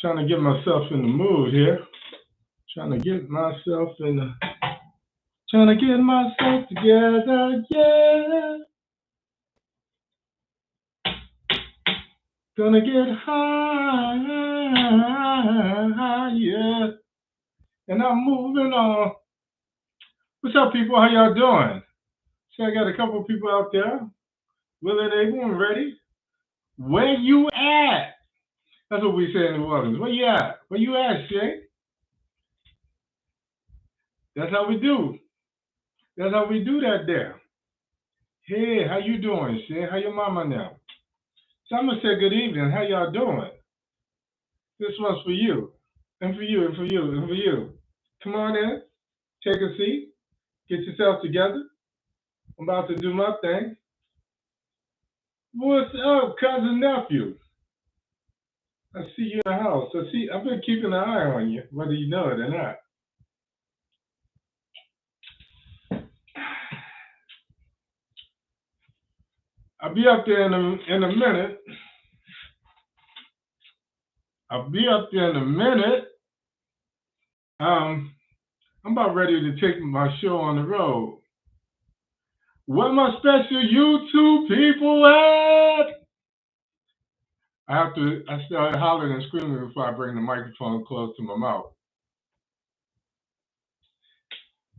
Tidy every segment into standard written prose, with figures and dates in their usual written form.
Trying to get myself in the mood here. Trying to get myself together, yeah. Gonna get high, yeah. And I'm moving on. What's up, people? How y'all doing? See, I got a couple of people out there, willing, able, and ready. Where you at? That's what we say in New Orleans. Where you at? Where you at, Shay? That's how we do. That's how we do that there. Hey, how you doing, Shay? How your mama now? So I'm gonna say good evening. How y'all doing? This one's for you, and for you, and for you, and for you. Come on in, take a seat, get yourself together. I'm about to do my thing. What's up, cousin nephew? I see you in the house. I've been keeping an eye on you, whether you know it or not. I'll be up there in a minute. I'm about ready to take my show on the road. Where my special YouTube people at? I started hollering and screaming before I bring the microphone close to my mouth.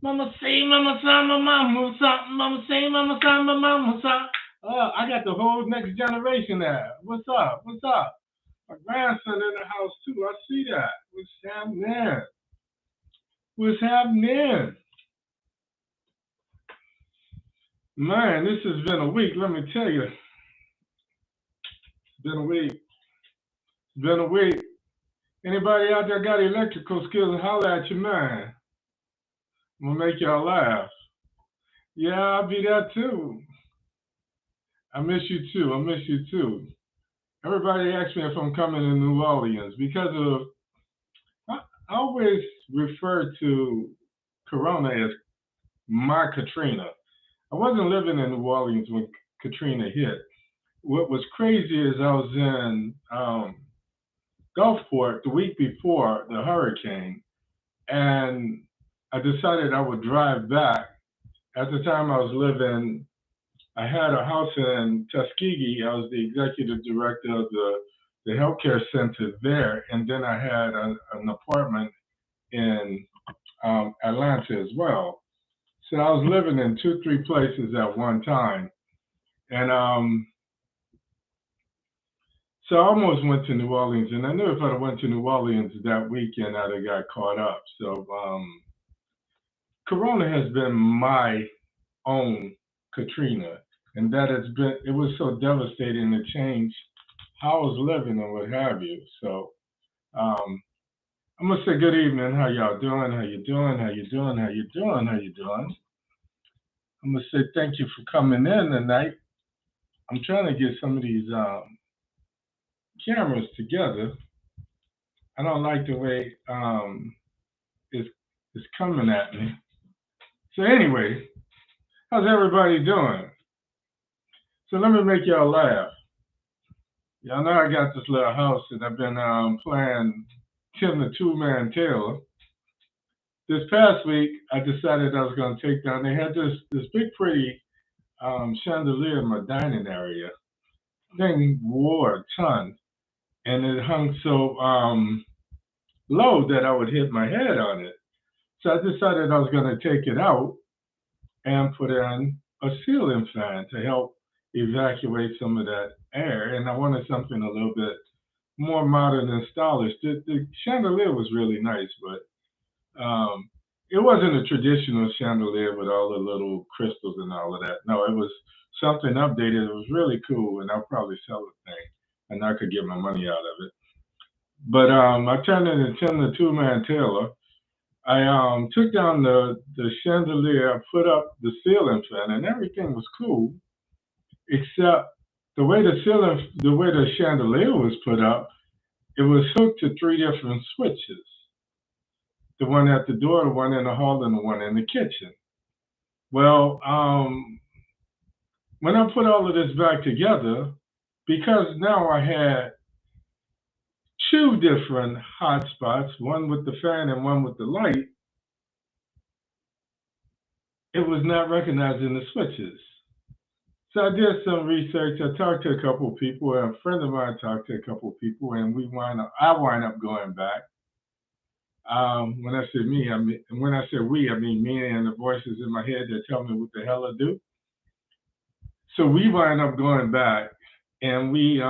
Mama say, mama son, mama son, mama say, mama son, mama son. I got the whole next generation there. What's up? What's up? My grandson in the house too. I see that. What's happening? What's happening? Man, this has been a week, let me tell you. It's been a week. It's been a week. Anybody out there got electrical skills, holler at your man. I'm gonna make y'all laugh. Yeah, I'll be there too. I miss you too. Everybody asks me if I'm coming to New Orleans because of, I always refer to Corona as my Katrina. I wasn't living in New Orleans when Katrina hit. What was crazy is I was in Gulfport the week before the hurricane, and I decided I would drive back. At the time I had a house in Tuskegee. I was the executive director of the healthcare center there, and then I had an apartment in Atlanta as well. So I was living in 2, 3 places at one time, and so I almost went to New Orleans, and I knew if I went to New Orleans that weekend, I'd have got caught up. So Corona has been my own Katrina, and it was so devastating to change how I was living and what have you. So I'm gonna say good evening. How y'all doing? How you doing? How you doing? How you doing? How you doing? I'm gonna say thank you for coming in tonight. I'm trying to get some of these cameras together. I don't like the way it's coming at me. So anyway, how's everybody doing? So let me make y'all laugh. Y'all know I got this little house and I've been playing Tim the Two-Man Taylor. This past week, I decided I was going to take down. They had this big pretty chandelier in my dining area. Thing wore a ton, and it hung so low that I would hit my head on it. So I decided I was going to take it out and put in a ceiling fan to help evacuate some of that air. And I wanted something a little bit more modern and stylish. The chandelier was really nice, but it wasn't a traditional chandelier with all the little crystals and all of that. No, it was something updated. It was really cool, and I'll probably sell the thing, and I could get my money out of it. But I turned it into Tim the Two-Man Taylor. I took down the chandelier, I put up the ceiling fan, and everything was cool, except the way the chandelier was put up, it was hooked to 3 different switches. The one at the door, the one in the hall, and the one in the kitchen. Well, when I put all of this back together, because now I had two different hotspots, one with the fan and one with the light, it was not recognizing the switches. So I did some research. I talked to a couple of people, and a friend of mine talked to a couple of people, and I wind up going back. When I say me, when I say we, I mean me and the voices in my head that tell me what the hell to do. So we wind up going back, and we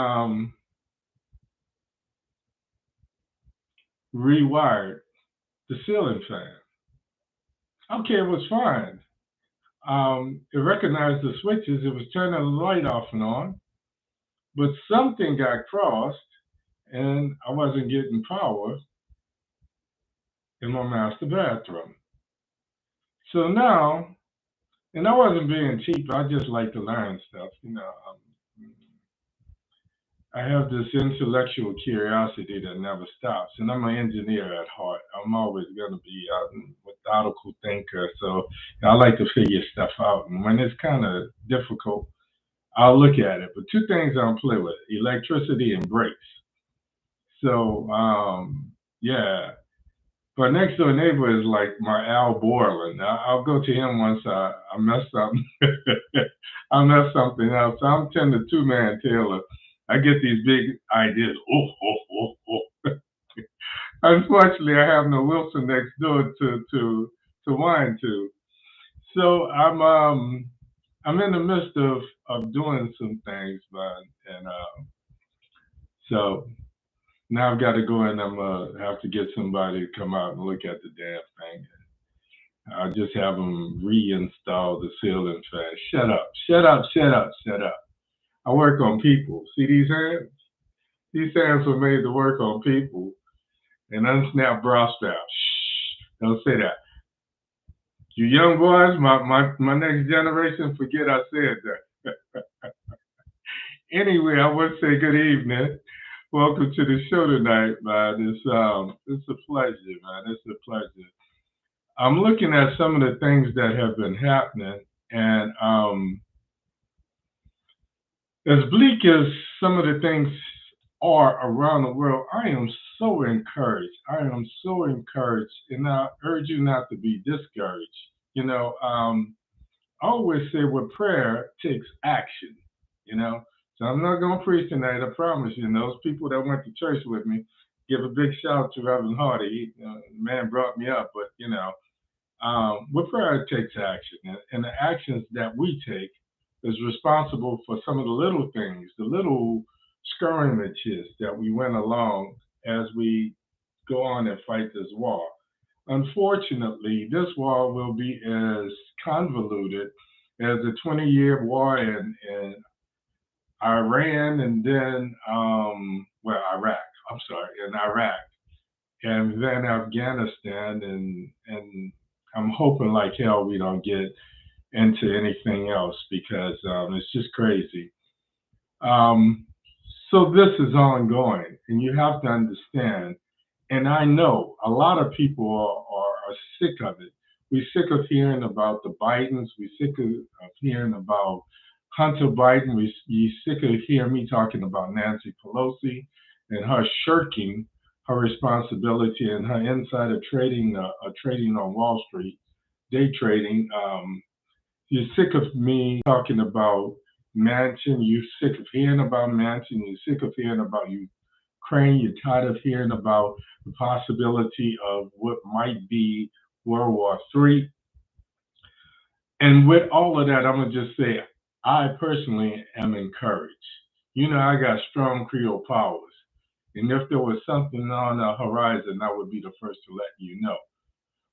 rewired the ceiling fan. Okay, it was fine. It recognized the switches. It was turning the light off and on, but something got crossed, and I wasn't getting power in my master bathroom. So now, and I wasn't being cheap. I just like to learn stuff. I have this intellectual curiosity that never stops, and I'm an engineer at heart. I'm always going to be a methodical thinker, so I like to figure stuff out. And when it's kind of difficult, I'll look at it. But two things I don't play with: electricity and brakes. So, yeah. But next door neighbor is like my Al Borland. I'll go to him once I mess something. I mess something else. I'm 10 to 2-man Taylor. I get these big ideas. Oh, oh, oh, oh. Unfortunately, I have no Wilson next door to whine to. So I'm in the midst of doing some things, but and so now I've got to go and I'm have to get somebody to come out and look at the damn thing. I'll just have them reinstall the ceiling fan. Shut up, shut up, shut up, shut up. I work on people. See these hands? These hands were made to work on people and unsnap bra straps. Shh, don't say that. You young boys, my next generation, forget I said that. Anyway, I want to say good evening. Welcome to the show tonight, man. It's a pleasure, man. It's a pleasure. I'm looking at some of the things that have been happening, and as bleak as some of the things are around the world, I am so encouraged. I am so encouraged, and I urge you not to be discouraged. I always say with prayer takes action, you know. So I'm not going to preach tonight, I promise you. And those people that went to church with me, give a big shout out to Reverend Hardy. The man brought me up, but with prayer it takes action, and the actions that we take is responsible for some of the little things, the little skirmishes that we went along as we go on and fight this war. Unfortunately, this war will be as convoluted as the 20-year war in Iran and then, Iraq. I'm sorry, in Iraq and then Afghanistan, and I'm hoping like hell we don't get into anything else because it's just crazy. Um, so this is ongoing, and you have to understand. And I know a lot of people are sick of it. We're sick of hearing about the Bidens. We're sick of hearing about Hunter Biden. We're sick of hearing me talking about Nancy Pelosi and her shirking her responsibility and her insider trading, trading on Wall Street, day trading. You're sick of me talking about Manchin. You're sick of hearing about Manchin. You're sick of hearing about Ukraine. You're tired of hearing about the possibility of what might be World War III. And with all of that, I'm going to just say, I personally am encouraged. I got strong Creole powers. And if there was something on the horizon, I would be the first to let you know.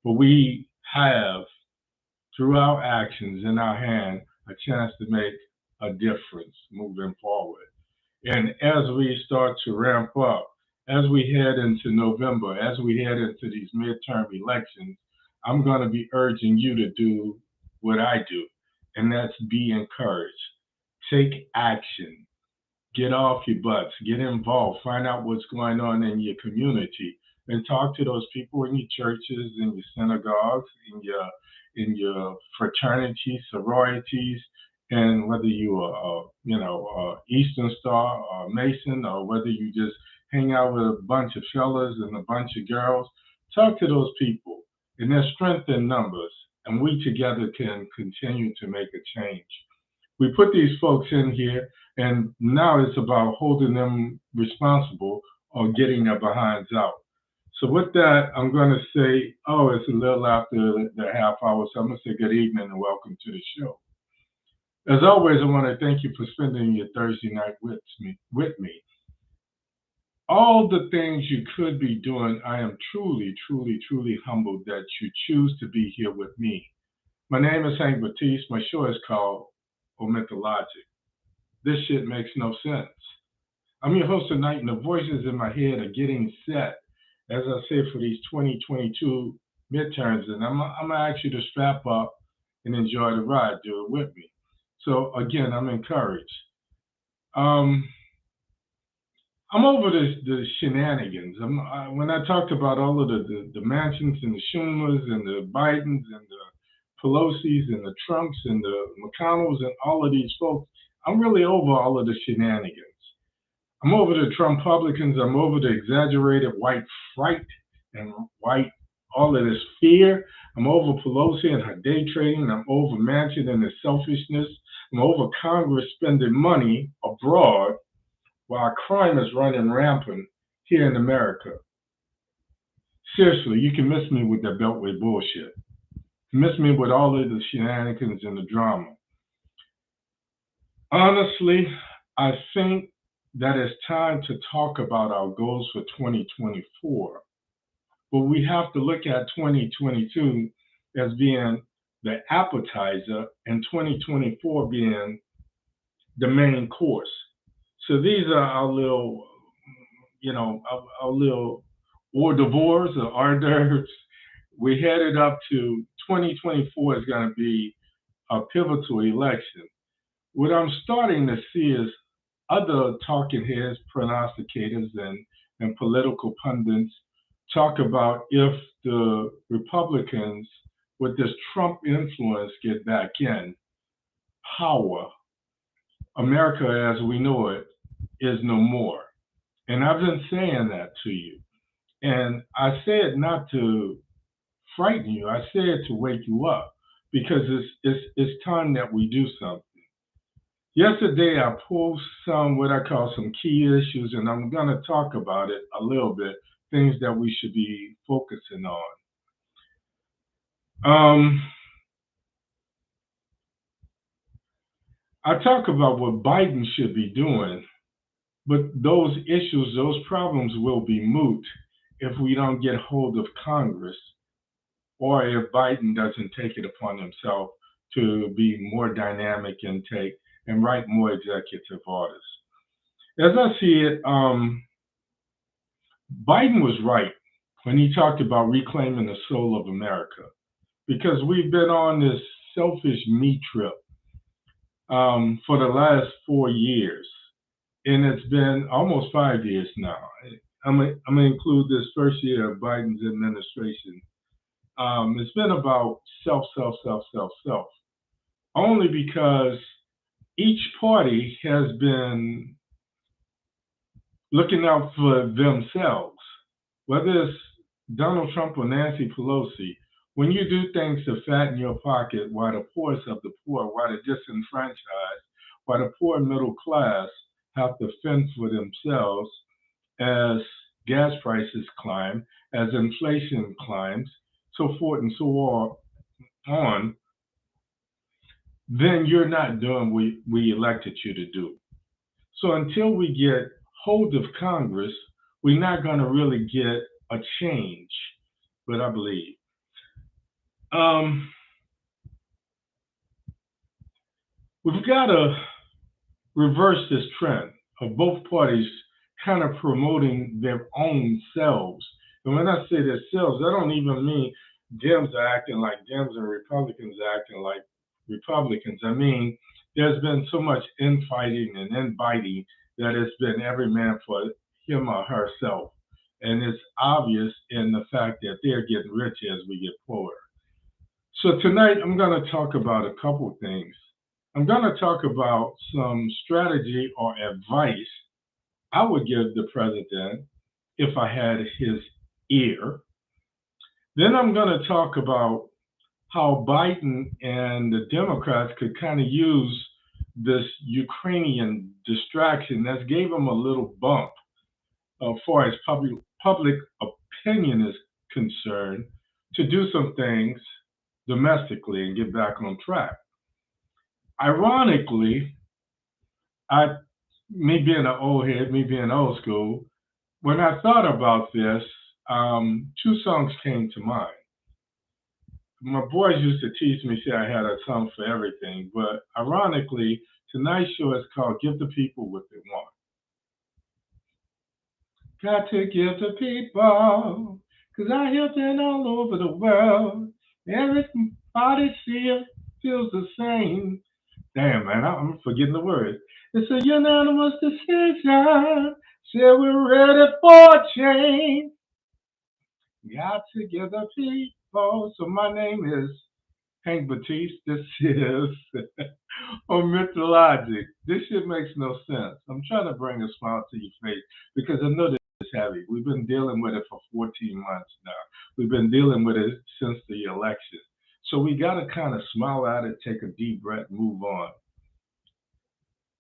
But we have, through our actions in our hand, a chance to make a difference moving forward. And as we start to ramp up, as we head into November, as we head into these midterm elections, I'm going to be urging you to do what I do, and that's be encouraged. Take action. Get off your butts. Get involved. Find out what's going on in your community, and talk to those people in your churches, in your synagogues, in your fraternities, sororities, and whether you are, Eastern Star or Mason, or whether you just hang out with a bunch of fellas and a bunch of girls. Talk to those people, and there's strength in numbers, and we together can continue to make a change. We put these folks in here, and now it's about holding them responsible or getting their behinds out. So with that, I'm going to say, it's a little after the half hour, so I'm going to say good evening and welcome to the show. As always, I want to thank you for spending your Thursday night with me. All the things you could be doing, I am truly, truly, truly humbled that you choose to be here with me. My name is Hank Batiste. My show is called Omit da Logic. This shit makes no sense. I'm your host tonight, and the voices in my head are getting set, as I say, for these 2022 midterms, and I'm going to ask you to strap up and enjoy the ride. Do it with me. So, again, I'm encouraged. I'm over the shenanigans. When I talked about all of the Mansions and the Schumers and the Bidens and the Pelosi's and the Trumps and the McConnells and all of these folks, I'm really over all of the shenanigans. I'm over the Trumpublicans. I'm over the exaggerated white fright and all of this fear. I'm over Pelosi and her day trading. I'm over Manchin and his selfishness. I'm over Congress spending money abroad while crime is running rampant here in America. Seriously, you can miss me with that Beltway bullshit. You miss me with all of the shenanigans and the drama. Honestly, I think that it's time to talk about our goals for 2024. But we have to look at 2022 as being the appetizer and 2024 being the main course. So these are our little, our little hors d'oeuvres or hors d'oeuvres. We headed up to 2024 is going to be a pivotal election. What I'm starting to see is other talking heads, prognosticators, and political pundits talk about if the Republicans, with this Trump influence, get back in power, America as we know it is no more. And I've been saying that to you. And I say it not to frighten you. I say it to wake you up because it's time that we do something. Yesterday, I pulled what I call some key issues, and I'm going to talk about it a little bit, things that we should be focusing on. I talk about what Biden should be doing, but those issues, those problems will be moot if we don't get hold of Congress or if Biden doesn't take it upon himself to be more dynamic and write more executive orders. As I see it, Biden was right when he talked about reclaiming the soul of America, because we've been on this selfish me trip for the last 4 years, and it's been almost 5 years now. I'm going to include this first year of Biden's administration. It's been about self, only because each party has been looking out for themselves, whether it's Donald Trump or Nancy Pelosi. When you do things to fatten your pocket while the poorest of the poor, while the disenfranchised, while the poor and middle class have to fend for themselves as gas prices climb, as inflation climbs, so forth and so on, then you're not doing what we elected you to do. So until we get hold of Congress, we're not going to really get a change, but I believe. We've got to reverse this trend of both parties kind of promoting their own selves. And when I say their selves, I don't even mean Dems are acting like Dems and Republicans are acting like Republicans. I mean, there's been so much infighting and inbiting that it's been every man for him or herself. And it's obvious in the fact that they're getting rich as we get poorer. So tonight, I'm going to talk about a couple things. I'm going to talk about some strategy or advice I would give the president if I had his ear. Then I'm going to talk about how Biden and the Democrats could kind of use this Ukrainian distraction that gave them a little bump as far as public opinion is concerned to do some things domestically and get back on track. Ironically, I, me being an old head, me being old school, when I thought about this, two songs came to mind. My boys used to tease me, say I had a song for everything, but ironically, tonight's show is called Give the People What They Want. Got to give the people, 'cause I hear them all over the world. Everybody feels the same. Damn, man, I'm forgetting the words. It's a unanimous decision. Say we're ready for change. Got to give the people. So my name is Hank Batiste. This is Omit da Logic. This shit makes no sense. I'm trying to bring a smile to your face because I know this is heavy. We've been dealing with it for 14 months now. We've been dealing with it since the election. So we got to kind of smile at it, take a deep breath, move on.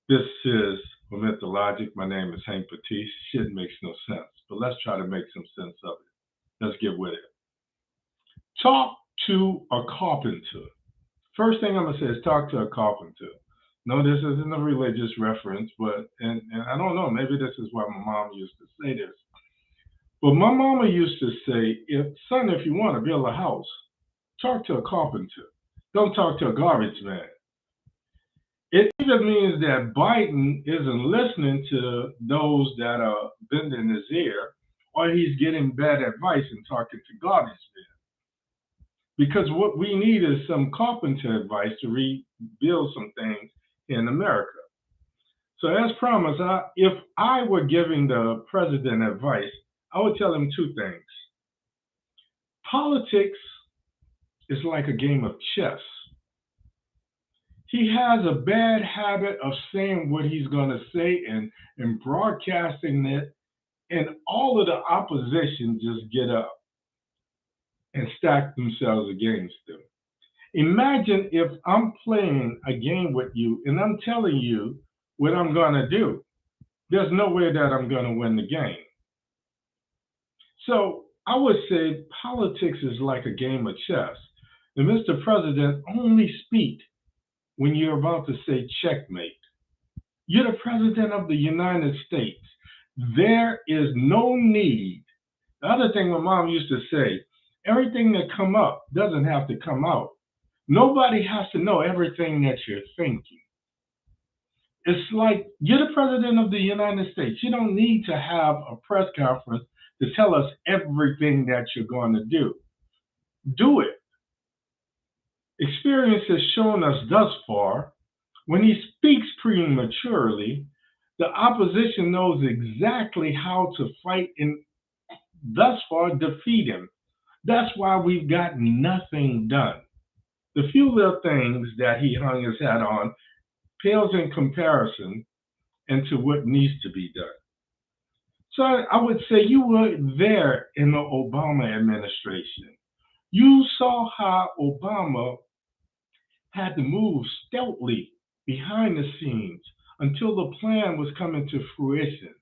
This is Omit da Logic. My name is Hank Batiste. Shit makes no sense, but let's try to make some sense of it. Let's get with it. Talk to a carpenter. First thing I'm going to say is talk to a carpenter. No, this isn't a religious reference, but, and I don't know, maybe this is why my mom used to say this. But my mama used to say, if you want to build a house, talk to a carpenter. Don't talk to a garbage man. It either means that Biden isn't listening to those that are bending his ear, or he's getting bad advice and talking to garbage men. Because what we need is some carpenter advice to rebuild some things in America. So as promised, if I were giving the president advice, I would tell him two things. Politics is like a game of chess. He has a bad habit of saying what he's going to say and broadcasting it, and all of the opposition just get up and stack themselves against him. Imagine if I'm playing a game with you and I'm telling you what I'm going to do. There's no way that I'm going to win the game. So I would say politics is like a game of chess. And Mr. President, only speak when you're about to say checkmate. You're the President of the United States. There is no need. The other thing my mom used to say, everything that come up doesn't have to come out. Nobody has to know everything that you're thinking. It's like you're the President of the United States. You don't need to have a press conference to tell us everything that you're going to do. Do it. Experience has shown us thus far, when he speaks prematurely, the opposition knows exactly how to fight and thus far defeat him. That's why we've gotten nothing done. The few little things that he hung his hat on pales in comparison into what needs to be done. So I would say you were there in the Obama administration. You saw how Obama had to move stealthily behind the scenes until the plan was coming to fruition.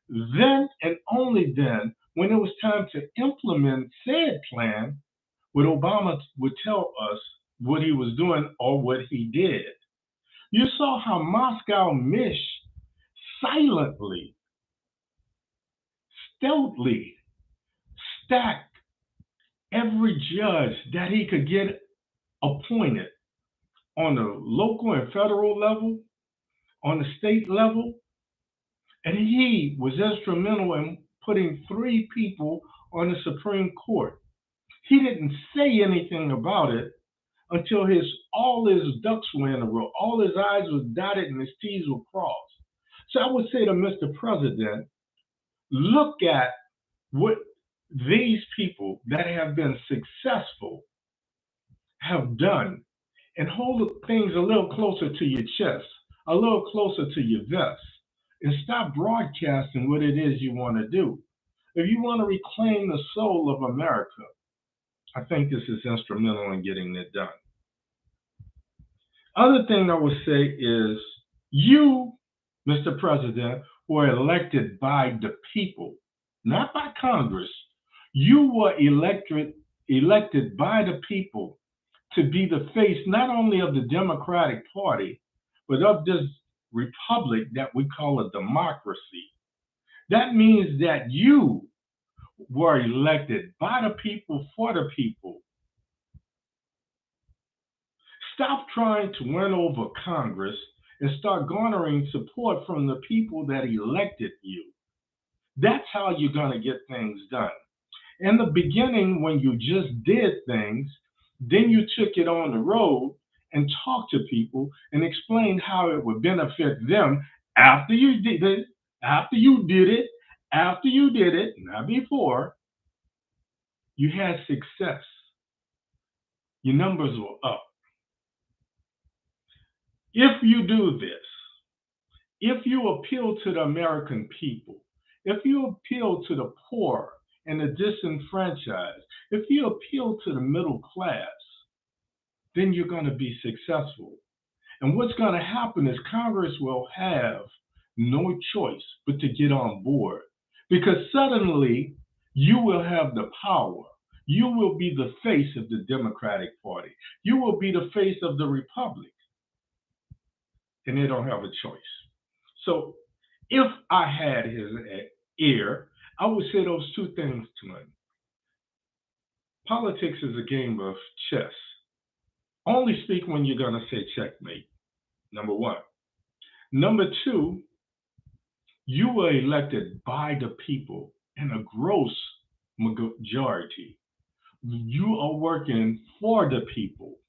Then and only then, when it was time to implement said plan, would Obama would tell us what he was doing or what he did. You saw how Moscow Mish silently, stealthily stacked every judge that he could get appointed on the local and federal level, on the state level, and he was instrumental in putting 3 people on the Supreme Court. He didn't say anything about it until all his ducks were in a row, all his I's were dotted and his T's were crossed. So I would say to Mr. President, look at what these people that have been successful have done and hold things a little closer to your chest, a little closer to your vest. and stop broadcasting what it is you want to do. If you want to reclaim the soul of America, I think this is instrumental in getting it done. Other thing I would say is you, Mr. President, were elected by the people, not by Congress. You were elected by the people to be the face not only of the Democratic Party, but of this republic that we call a democracy. That means that you were elected by the people for the people. Stop trying to win over Congress and start garnering support from the people that elected you. That's how you're going to get things done. In the beginning, when you just did things, then you took it on the road and talked to people and explained how it would benefit them after you did it, not before. You had success. Your numbers were up. If you do this, if you appeal to the American people, if you appeal to the poor and the disenfranchised, if you appeal to the middle class, then you're going to be successful. And what's going to happen is Congress will have no choice but to get on board, because suddenly you will have the power. You will be the face of the Democratic Party. You will be the face of the Republic. And they don't have a choice. So if I had his ear, I would say those two things to him. Politics is a game of chess. Only speak when you're going to say checkmate, number one. Number two, you were elected by the people in a gross majority. You are working for the people.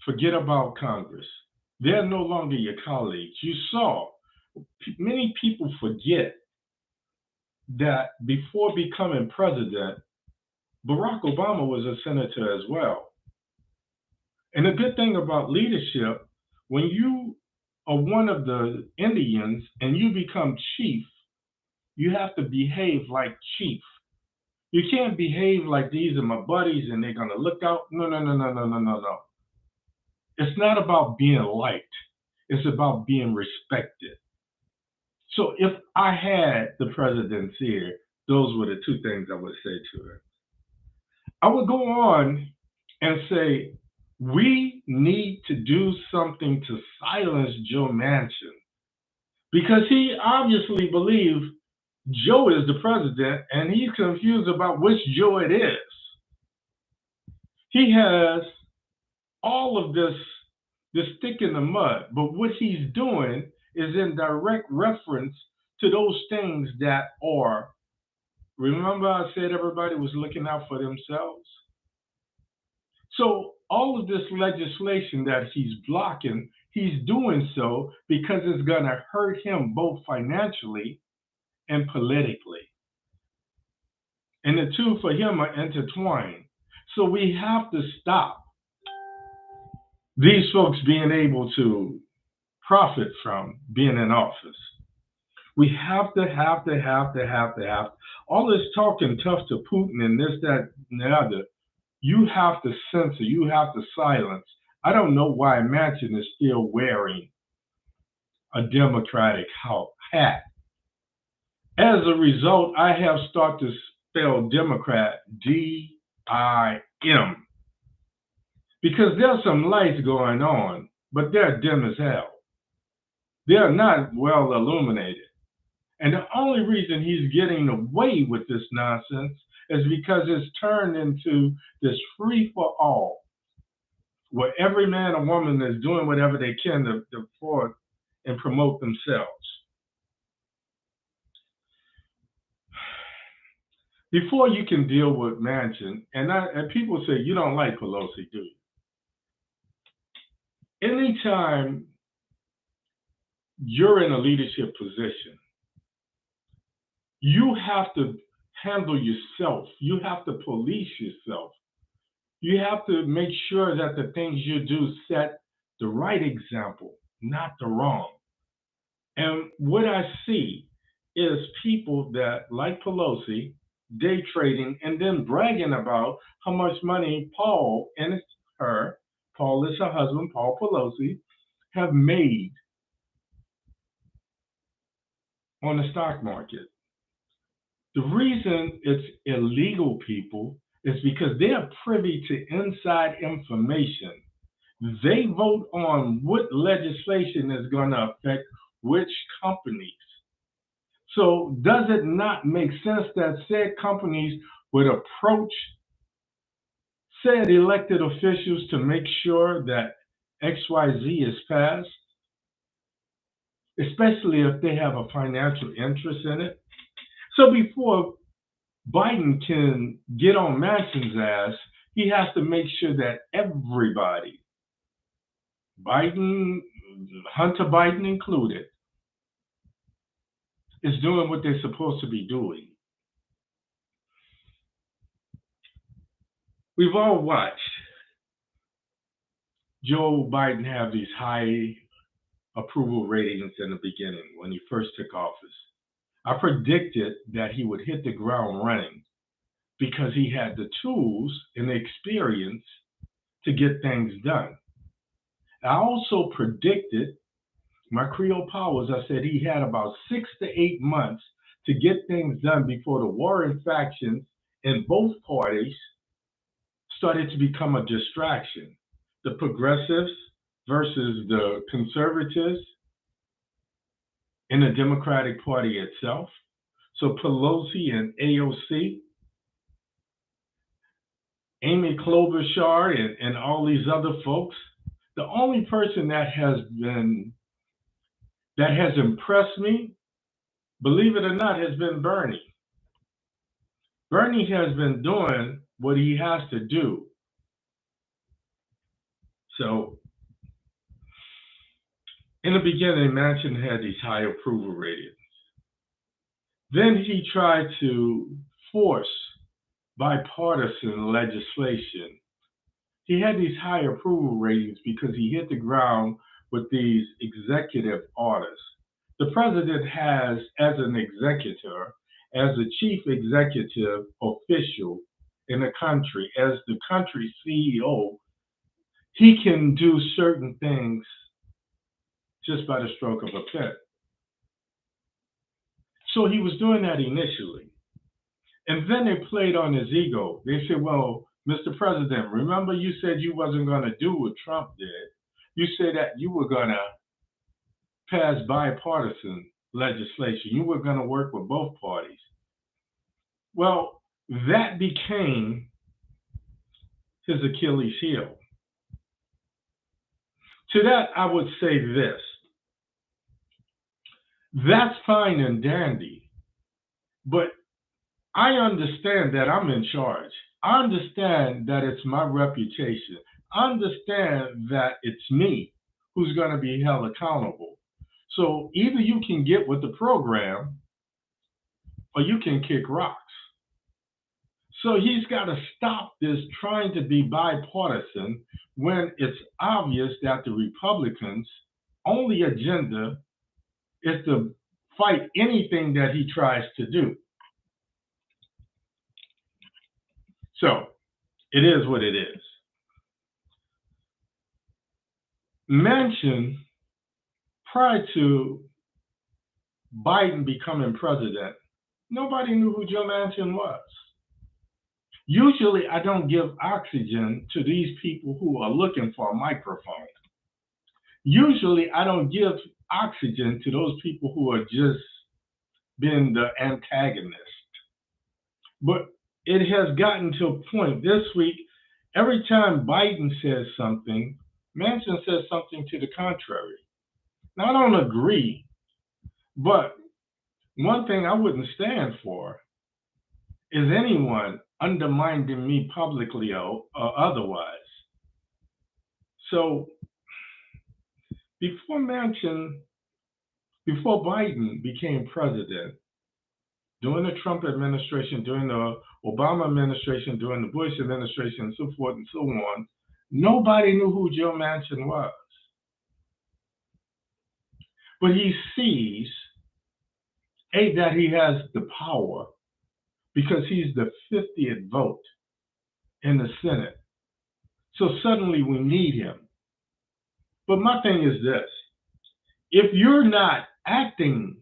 Forget about Congress. They're no longer your colleagues. You saw, many people forget that before becoming president, Barack Obama was a senator as well. And the good thing about leadership, when you are one of the Indians and you become chief, you have to behave like chief. You can't behave like these are my buddies and they're going to look out. No. It's not about being liked. It's about being respected. So if I had the president's ear, those were the two things I would say to her. I would go on and say, we need to do something to silence Joe Manchin, because he obviously believes Joe is the president and he's confused about which Joe it is. He has all of this stick in the mud, but what he's doing is in direct reference to those things that are, remember I said everybody was looking out for themselves? So all of this legislation that he's blocking, he's doing so because it's going to hurt him both financially and politically. And the two for him are intertwined. So we have to stop these folks being able to profit from being in office. We have to all this talking tough to Putin and this, that, and the other. You have to censor, you have to silence. I don't know why Manchin is still wearing a Democratic hat. As a result, I have started to spell Democrat D-I-M, because there's some lights going on, but they're dim as hell. They're not well illuminated. And the only reason he's getting away with this nonsense is because it's turned into this free-for-all, where every man or woman is doing whatever they can to afford and promote themselves. Before you can deal with Manchin, and people say, you don't like Pelosi, do you? Anytime you're in a leadership position, you have to handle yourself. You have to police yourself. You have to make sure that the things you do set the right example, not the wrong. And what I see is people that, like Pelosi, day trading and then bragging about how much money Paul and her, Paul is her husband, Paul Pelosi, have made on the stock market. The reason it's illegal, people, is because they are privy to inside information. They vote on what legislation is going to affect which companies. So does it not make sense that said companies would approach said elected officials to make sure that XYZ is passed, especially if they have a financial interest in it? So before Biden can get on Manchin's ass, he has to make sure that everybody, Biden, Hunter Biden included, is doing what they're supposed to be doing. We've all watched Joe Biden have these high approval ratings in the beginning when he first took office. I predicted that he would hit the ground running because he had the tools and the experience to get things done. I also predicted my Creole powers. I said he had about 6 to 8 months to get things done before the warring factions in both parties started to become a distraction. The progressives versus the conservatives in the Democratic Party itself. So Pelosi and AOC, Amy Klobuchar, and all these other folks, the only person that has impressed me, believe it or not, has been Bernie. Bernie has been doing what he has to do. So in the beginning, Manchin had these high approval ratings. Then he tried to force bipartisan legislation. He had these high approval ratings because he hit the ground with these executive orders. The president has, as an executor, as the chief executive official in the country, as the country's CEO, he can do certain things just by the stroke of a pen. So he was doing that initially. And then they played on his ego. They said, well, Mr. President, remember you said you wasn't going to do what Trump did. You said that you were going to pass bipartisan legislation. You were going to work with both parties. Well, that became his Achilles heel. To that, I would say this. That's fine and dandy, but I understand that I'm in charge. I understand that it's my reputation. I understand that it's me who's going to be held accountable. So either you can get with the program or you can kick rocks. So he's got to stop this trying to be bipartisan when it's obvious that the Republicans' only agenda is to fight anything that he tries to do. So it is what it is. Manchin, prior to Biden becoming president, nobody knew who Joe Manchin was. Usually, I don't give oxygen to these people who are looking for a microphone. Usually, I don't give oxygen to those people who are just being the antagonist. But it has gotten to a point this week, every time Biden says something, Manchin says something to the contrary. Now, I don't agree, but one thing I wouldn't stand for is anyone undermining me publicly or otherwise. So before Biden became president, during the Trump administration, during the Obama administration, during the Bush administration, and so forth and so on, nobody knew who Joe Manchin was. But he sees, A, that he has the power because he's the 50th vote in the Senate. So suddenly we need him. But my thing is this: if you're not acting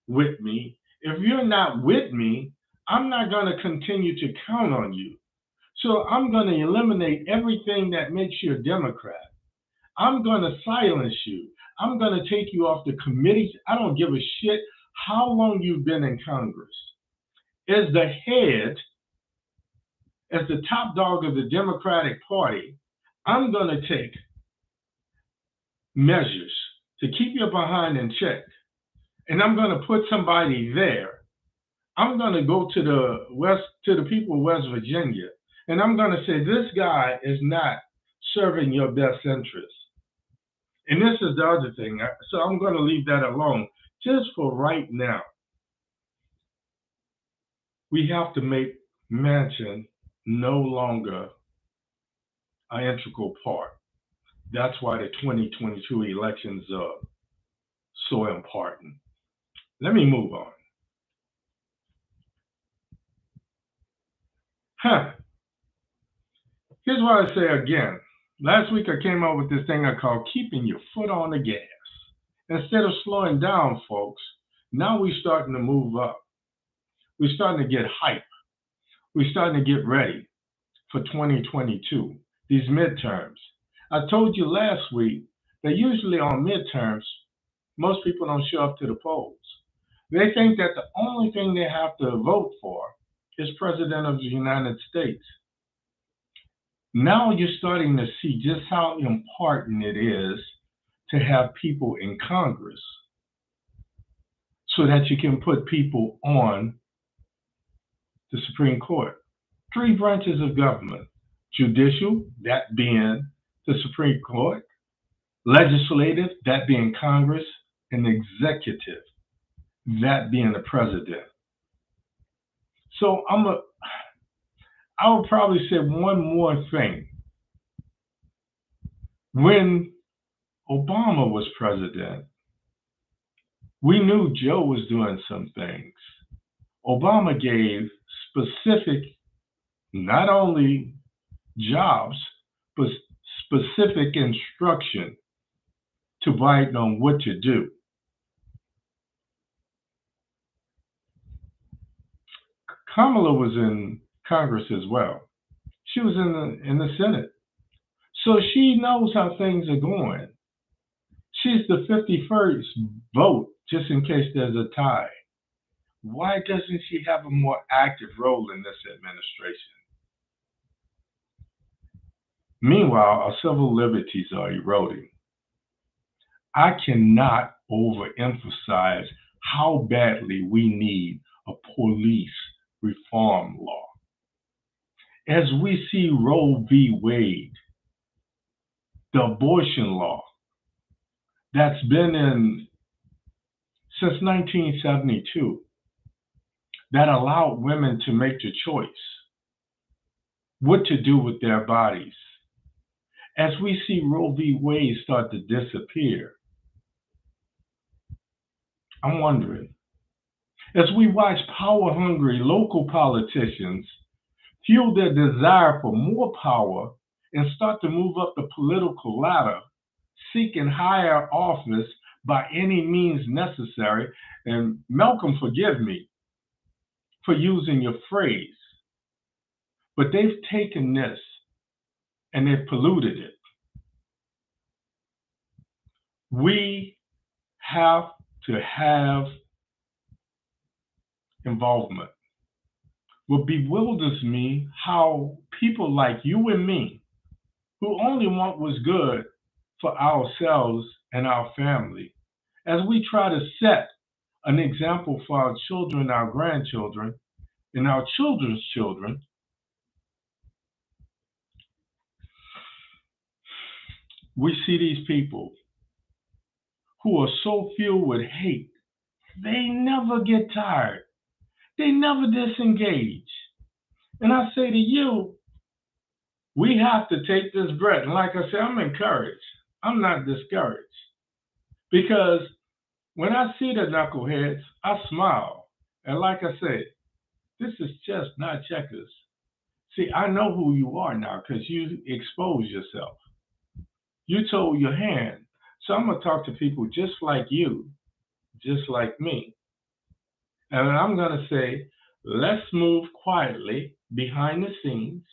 with me, if you're not with me, I'm not going to continue to count on you. So I'm going to eliminate everything that makes you a Democrat. I'm going to silence you. I'm going to take you off the committees. I don't give a shit how long you've been in Congress. As the head, as the top dog of the Democratic Party, I'm going to take measures to keep you behind in check. And I'm going to put somebody there. I'm going to go to the people of West Virginia, and I'm going to say, this guy is not serving your best interest. And this is the other thing. So I'm going to leave that alone just for right now. We have to make Manchin no longer an integral part. That's why the 2022 elections are so important. Let me move on. Here's what I say again. Last week I came up with this thing I call keeping your foot on the gas. Instead of slowing down, folks, now we're starting to move up. We're starting to get hype. We're starting to get ready for 2022, these midterms. I told you last week that usually on midterms, most people don't show up to the polls. They think that the only thing they have to vote for is President of the United States. Now you're starting to see just how important it is to have people in Congress so that you can put people on the Supreme Court. 3 branches of government: judicial, that being the Supreme Court; legislative, that being Congress; and executive, that being the president. So I would probably say one more thing. When Obama was president, we knew Joe was doing some things. Obama gave specific, not only jobs, but specific instruction to Biden on what to do. Kamala was in Congress as well. She was in the Senate. So she knows how things are going. She's the 51st vote, just in case there's a tie. Why doesn't she have a more active role in this administration? Meanwhile, our civil liberties are eroding. I cannot overemphasize how badly we need a police reform law. As we see Roe v. Wade, the abortion law that's been in since 1972, that allowed women to make the choice what to do with their bodies. As we see Roe v. Wade start to disappear, I'm wondering, as we watch power-hungry local politicians fuel their desire for more power and start to move up the political ladder, seeking higher office by any means necessary, and Malcolm, forgive me for using your phrase, but they've taken this and they've polluted it. We have to have involvement. What bewilders me, how people like you and me, who only want what's good for ourselves and our family, as we try to set an example for our children, our grandchildren, and our children's children, we see these people who are so filled with hate, they never get tired. They never disengage. And I say to you, we have to take this breath. And like I said, I'm encouraged. I'm not discouraged. Because when I see the knuckleheads, I smile. And like I said, this is chess, not checkers. See, I know who you are now because you exposed yourself. You told your hand. So I'm going to talk to people just like you, just like me. And I'm going to say, let's move quietly behind the scenes.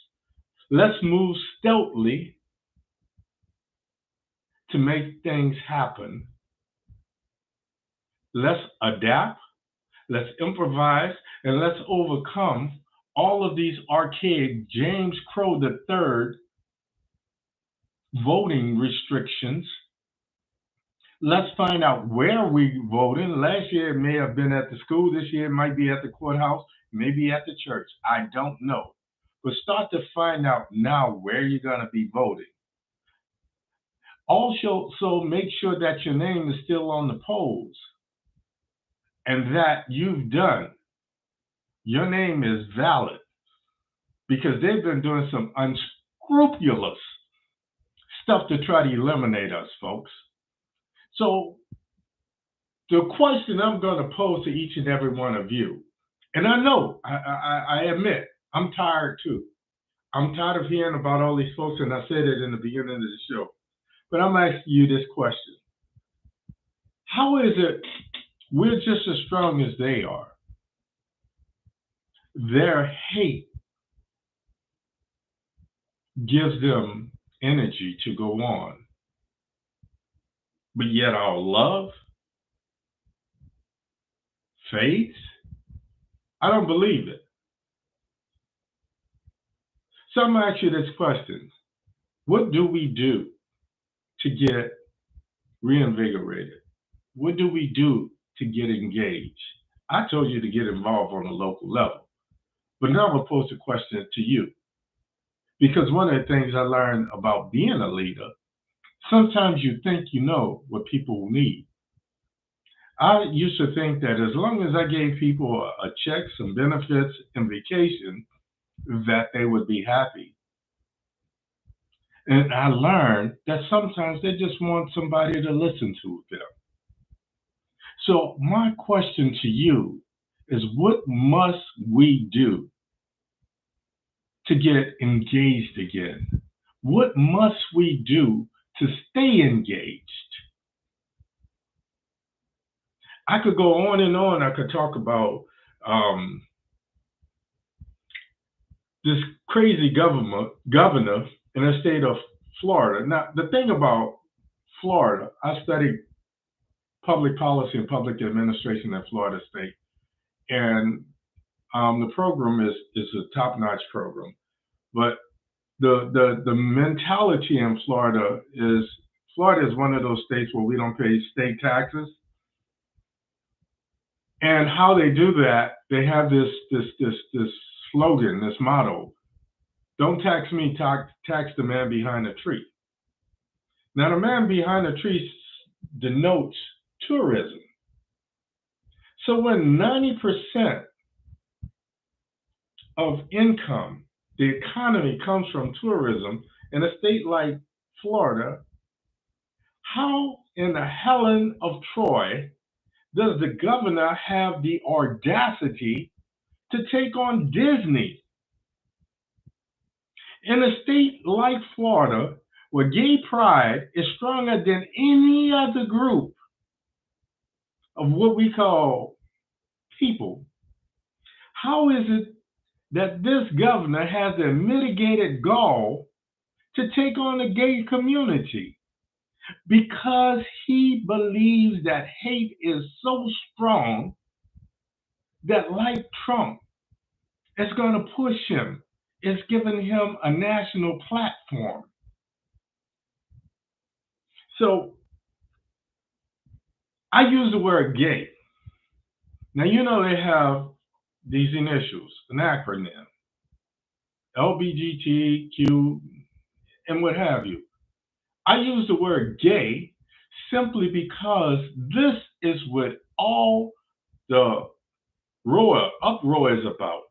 Let's move stealthily to make things happen. Let's adapt, let's improvise, and let's overcome all of these archaic James Crow III voting restrictions. Let's find out where we voting. Last year it may have been at the school. This year it might be at the courthouse, maybe at the church. I don't know. But start to find out now where you're going to be voting. Also, so make sure that your name is still on the polls and that you've done. Your name is valid because they've been doing some unscrupulous stuff to try to eliminate us, folks. So the question I'm going to pose to each and every one of you, and I know, I admit, I'm tired too. I'm tired of hearing about all these folks, and I said it in the beginning of the show. But I'm asking you this question. How is it we're just as strong as they are? Their hate gives them energy to go on. But yet our love, faith, I don't believe it. So I'm going to ask you this question. What do we do to get reinvigorated? What do we do to get engaged? I told you to get involved on a local level. But now I'm going to pose a question to you. Because one of the things I learned about being a leader, sometimes you think you know what people need. I used to think that as long as I gave people a check, some benefits, and vacation, that they would be happy. And I learned that sometimes they just want somebody to listen to them. So my question to you is, what must we do to get engaged again? What must we do to stay engaged? I could go on and on. I could talk about this crazy governor in the state of Florida. Now, the thing about Florida, I studied public policy and public administration in Florida State, and the program is a top-notch program. But the mentality in Florida is one of those states where we don't pay state taxes. And how they do that, they have this slogan, this motto: "Don't tax me, tax the man behind the tree." Now, the man behind the tree denotes tourism. So when 90% of income, the economy, comes from tourism in a state like Florida, how in the Helen of Troy does the governor have the audacity to take on Disney? In a state like Florida, where gay pride is stronger than any other group of what we call people, how is it that this governor has the mitigated gall to take on the gay community? Because he believes that hate is so strong that, like Trump, it's going to push him. It's giving him a national platform. So I use the word gay. Now, you know they have these initials, an acronym, LGBTQ, and what have you. I use the word gay simply because this is what all the uproar is about.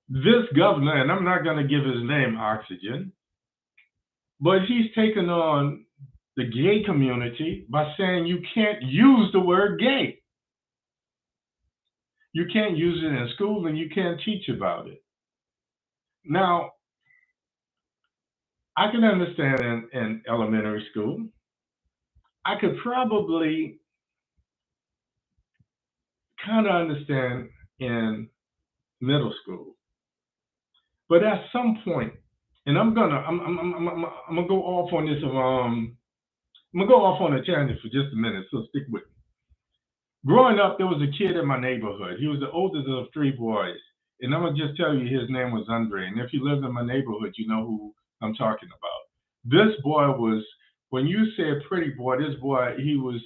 This governor, and I'm not going to give his name, Oxygen, but he's taken on the gay community by saying you can't use the word gay. You can't use it in school and you can't teach about it. Now, I can understand in elementary school. I could probably kind of understand in middle school. But at some point, and I'm gonna go off on this. I'm gonna go off on a tangent for just a minute, so stick with me. Growing up, there was a kid in my neighborhood. He was the oldest of three boys, and I'm gonna just tell you his name was Andre. And if you live in my neighborhood, you know who I'm talking about. This boy was, when you say pretty boy, this boy he was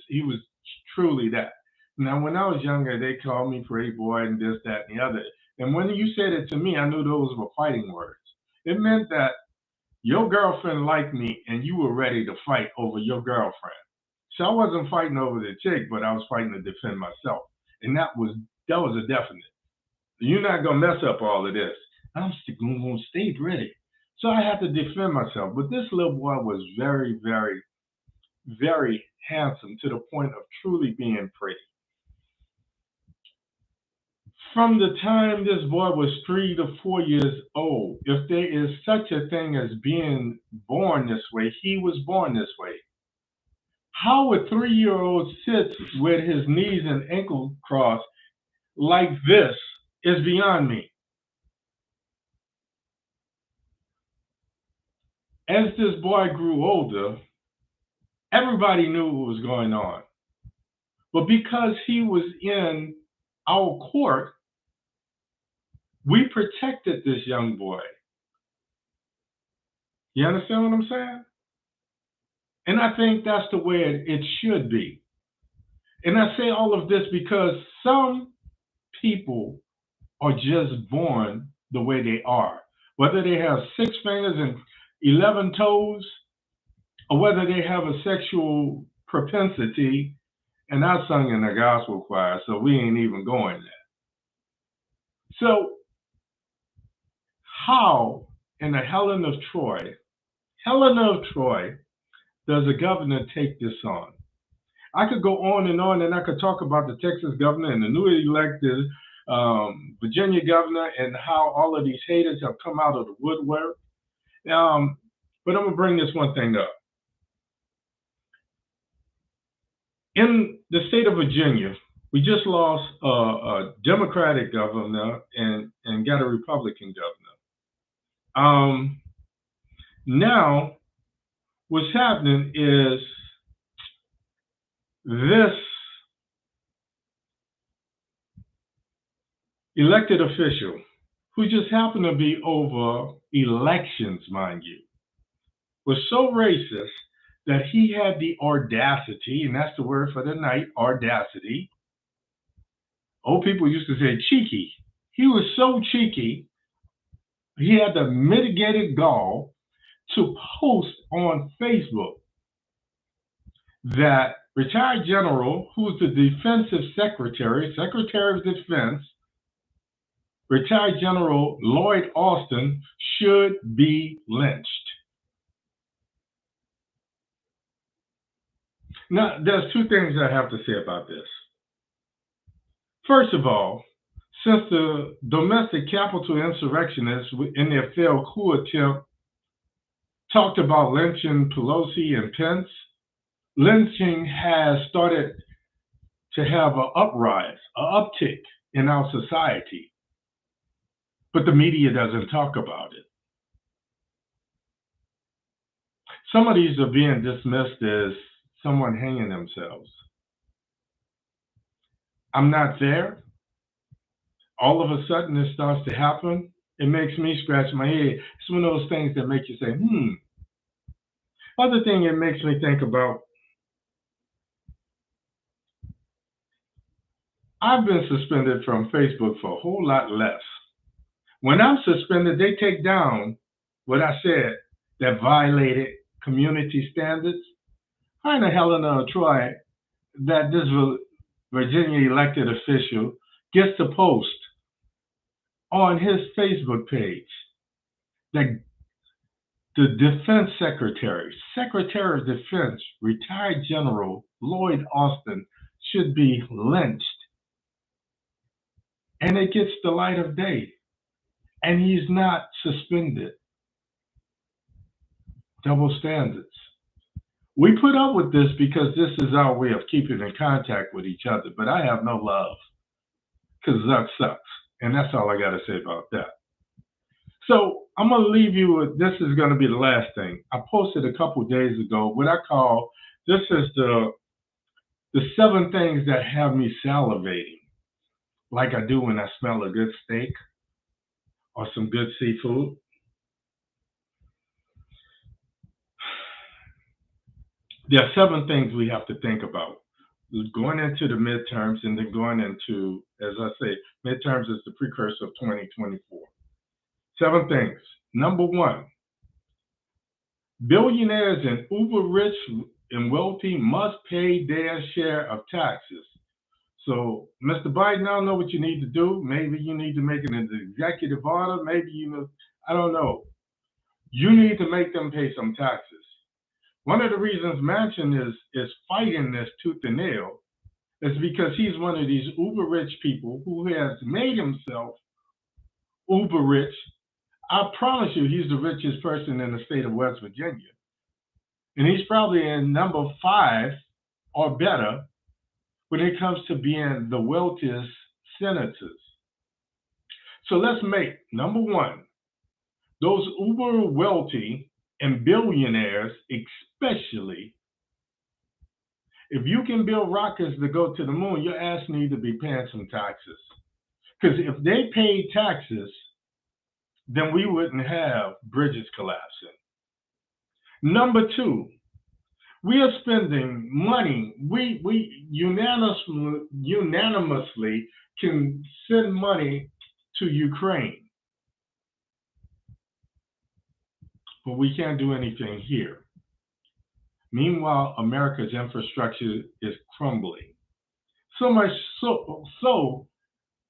truly that. Now, when I was younger, they called me pretty boy and this, that, and the other. And when you said it to me, I knew those were fighting words. It meant that your girlfriend liked me and you were ready to fight over your girlfriend. So I wasn't fighting over the chick, but I was fighting to defend myself. And that was a definite. You're not gonna mess up all of this. I'm gonna stay ready. So I had to defend myself. But this little boy was very, very, very handsome to the point of truly being pretty. From the time this boy was 3 to 4 years old, if there is such a thing as being born this way, he was born this way. How a 3 year old sits with his knees and ankle crossed like this is beyond me. As this boy grew older, everybody knew what was going on. But because he was in our court, we protected this young boy. You understand what I'm saying? And I think that's the way it should be. And I say all of this because some people are just born the way they are. Whether they have 6 fingers and 11 toes, or whether they have a sexual propensity, and I sung in a gospel choir, so we ain't even going there. So, how in the Helena of Troy, does a governor take this on? I could go on, and I could talk about the Texas governor and the newly elected Virginia governor and how all of these haters have come out of the woodwork. But I'm going to bring this one thing up. In the state of Virginia, we just lost a Democratic governor and got a Republican governor. Now, what's happening is this elected official, who just happened to be over elections, mind you, was so racist that he had the audacity, and that's the word for the night, audacity. Old people used to say cheeky. He was so cheeky, he had the mitigated gall to post on Facebook that retired general, who's the defensive secretary of defense, retired General Lloyd Austin, should be lynched. Now, there's two things I have to say about this. First of all, since the domestic capital insurrectionists in their failed coup attempt talked about lynching Pelosi and Pence, lynching has started to have an uprise, an uptick in our society. But the media doesn't talk about it. Some of these are being dismissed as someone hanging themselves. I'm not there. All of a sudden, this starts to happen. It makes me scratch my head. It's one of those things that make you say, Other thing it makes me think about, I've been suspended from Facebook for a whole lot less. When I'm suspended, they take down what I said that violated community standards. How in the hell of Troy that this Virginia elected official gets to post on his Facebook page that The Defense Secretary of Defense, retired General Lloyd Austin, should be lynched. And it gets the light of day. And he's not suspended. Double standards. We put up with this because this is our way of keeping in contact with each other. But I have no love because that sucks. And that's all I got to say about that. So I'm going to leave you with, this is going to be the last thing. I posted a couple days ago what I call, this is the 7 things that have me salivating, like I do when I smell a good steak or some good seafood. There are 7 things we have to think about. Going into the midterms and then going into, as I say, midterms is the precursor of 2024. 7 things. Number 1, billionaires and uber rich and wealthy must pay their share of taxes. So, Mr. Biden, I don't know what you need to do. Maybe you need to make an executive order. Maybe I don't know. You need to make them pay some taxes. One of the reasons Manchin is fighting this tooth and nail is because he's one of these uber rich people who has made himself uber rich. I promise you, he's the richest person in the state of West Virginia. And he's probably in number 5 or better when it comes to being the wealthiest senators. So let's make, number 1, those uber wealthy and billionaires, especially, if you can build rockets to go to the moon, your ass need to be paying some taxes. Because if they paid taxes, then we wouldn't have bridges collapsing. Number 2, we are spending money. We unanimously can send money to Ukraine, but we can't do anything here. Meanwhile, America's infrastructure is crumbling. So much so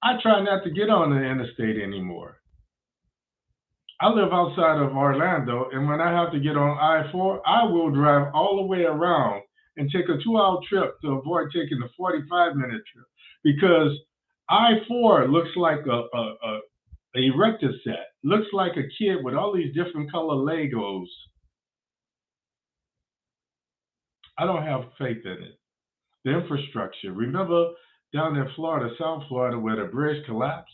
I try not to get on the interstate anymore. I live outside of Orlando, and when I have to get on I-4, I will drive all the way around and take a 2-hour trip to avoid taking the 45-minute trip, because I-4 looks like a erector set, looks like a kid with all these different color Legos. I don't have faith in it. The infrastructure. Remember down in Florida, South Florida, where the bridge collapsed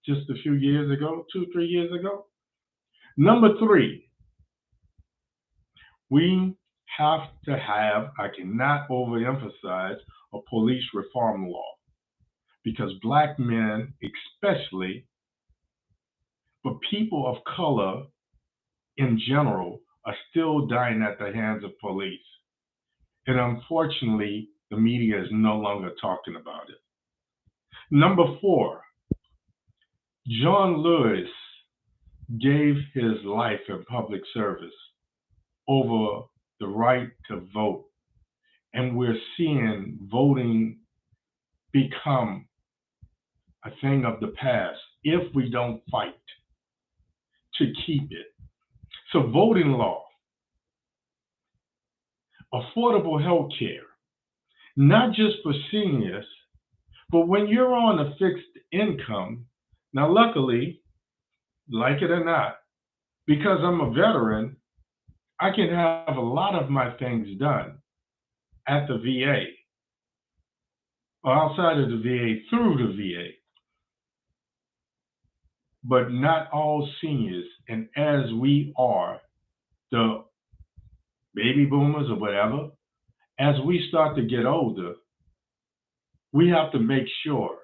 just a few years ago, 2-3 years ago? Number 3, we have to have, I cannot overemphasize, a police reform law, because Black men especially, but people of color in general, are still dying at the hands of police. And unfortunately, the media is no longer talking about it. Number 4, John Lewis gave his life in public service over the right to vote. And we're seeing voting become a thing of the past if we don't fight to keep it. So voting law, affordable health care, not just for seniors, but when you're on a fixed income. Now, luckily, like it or not, because I'm a veteran, I can have a lot of my things done at the VA or outside of the VA through the VA. But not all seniors. And as we are the baby boomers or whatever, as we start to get older, we have to make sure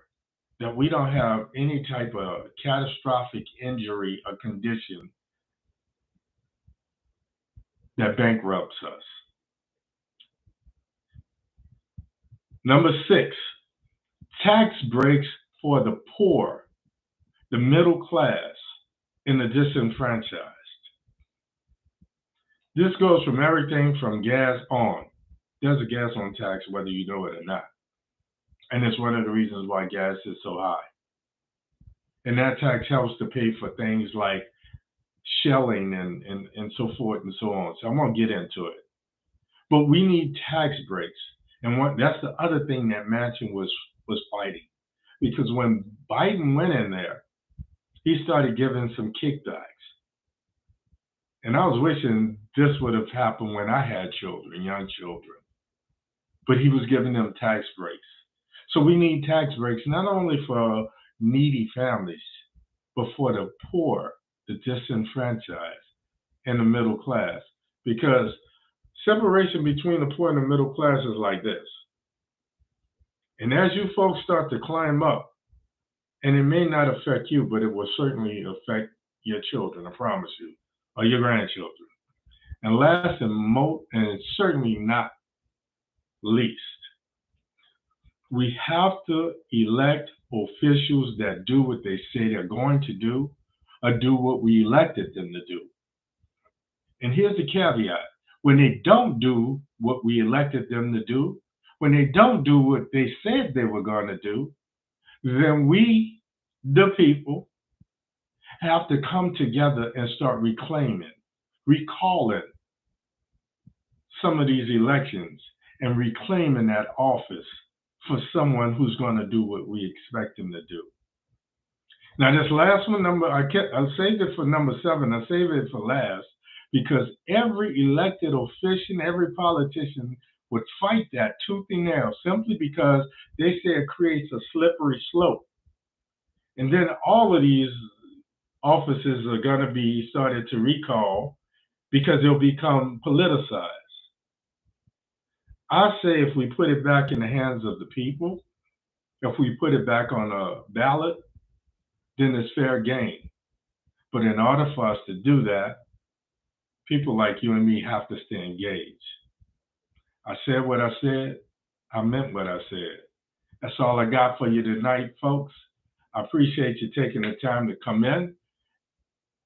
that we don't have any type of catastrophic injury or condition that bankrupts us. Number 6, tax breaks for the poor, the middle class, and the disenfranchised. This goes from everything from gas on. There's a gas on tax whether you know it or not. And it's one of the reasons why gas is so high. And that tax helps to pay for things like shelling and so forth and so on. So I'm going to get into it. But we need tax breaks. And that's the other thing that Manchin was fighting. Because when Biden went in there, he started giving some kickbacks. And I was wishing this would have happened when I had children, young children. But he was giving them tax breaks. So we need tax breaks not only for needy families, but for the poor, the disenfranchised, and the middle class. Because separation between the poor and the middle class is like this. And as you folks start to climb up, and it may not affect you, but it will certainly affect your children, I promise you, or your grandchildren. And last and certainly not least, we have to elect officials that do what they say they're going to do, or do what we elected them to do. And here's the caveat. When they don't do what we elected them to do, when they don't do what they said they were going to do, then we, the people, have to come together and start recalling some of these elections and reclaiming that office for someone who's going to do what we expect them to do. Now, this last one, I saved it for number 7. I saved it for last because every elected official, every politician would fight that tooth and nail simply because they say it creates a slippery slope. And then all of these offices are going to be started to recall because they'll become politicized. I say if we put it back in the hands of the people, if we put it back on a ballot, then it's fair game. But in order for us to do that, people like you and me have to stay engaged. I said what I said. I meant what I said. That's all I got for you tonight, folks. I appreciate you taking the time to come in.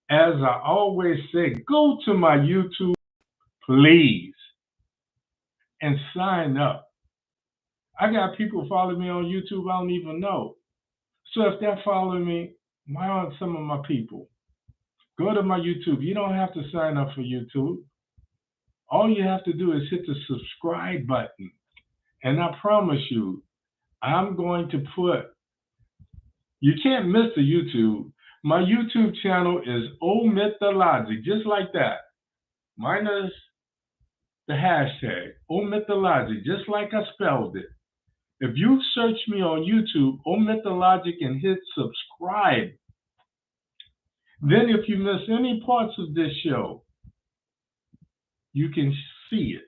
As I always say, go to my YouTube, please, and sign up. I got people following me on YouTube I don't even know. So if they're following me, why aren't some of my people? Go to my YouTube. You don't have to sign up for YouTube. All you have to do is hit the subscribe button. And I promise you, I'm going to you can't miss the YouTube. My YouTube channel is Omit da Logic, just like that. Minus the hashtag, Omit da Logic, just like I spelled it. If you search me on YouTube, Omit da Logic, and hit subscribe, then if you miss any parts of this show, you can see it.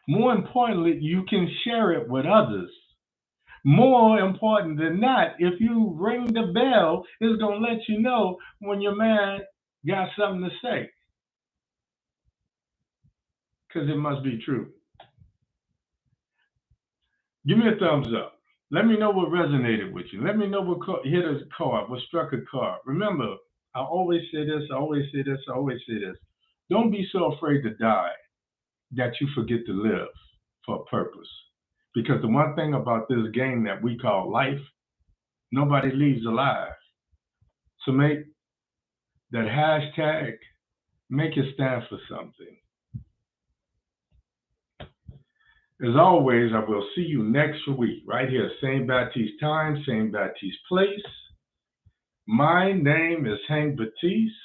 More importantly, you can share it with others. More important than that, if you ring the bell, it's going to let you know when your man got something to say. Because it must be true. Give me a thumbs up. Let me know what resonated with you. Let me know what hit a chord, what struck a chord. Remember, I always say this, I always say this, I always say this. Don't be so afraid to die that you forget to live for a purpose. Because the one thing about this game that we call life, nobody leaves alive. So make that hashtag, make it stand for something. As always, I will see you next week, right here, same Baptiste time, same Baptiste place. My name is Hank Baptiste.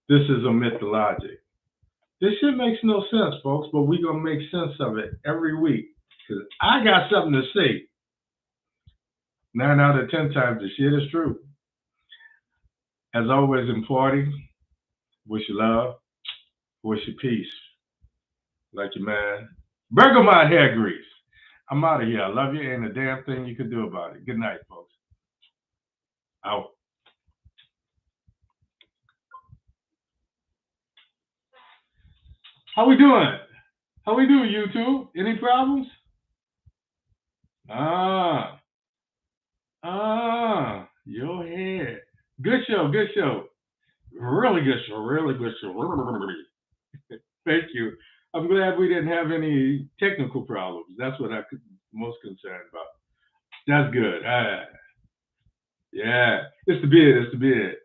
This is Omit da Logic. This shit makes no sense, folks, but we're going to make sense of it every week. Because I got something to say. 9 out of 10 times the shit is true. As always, in party, wish you love, wish you peace. Like your man, Bergamot hair grease. I'm out of here. I love you. Ain't a damn thing you can do about it. Good night, folks. Out. How we doing? How we doing, YouTube? Any problems? Your head. Good show, good show. Really good show, really good show. Thank you. I'm glad we didn't have any technical problems. That's what I'm most concerned about. That's good. Yeah, it's the beard, it's the beard.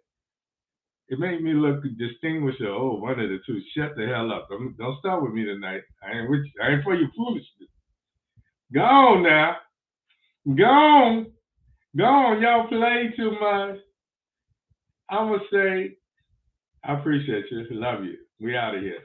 It made me look distinguished. Oh, one of the two. Shut the hell up. Don't start with me tonight. I ain't with you. I ain't for your foolishness. Go on now. Go on. Go on. Y'all play too much. I'm going to say, I appreciate you. Love you. We out of here.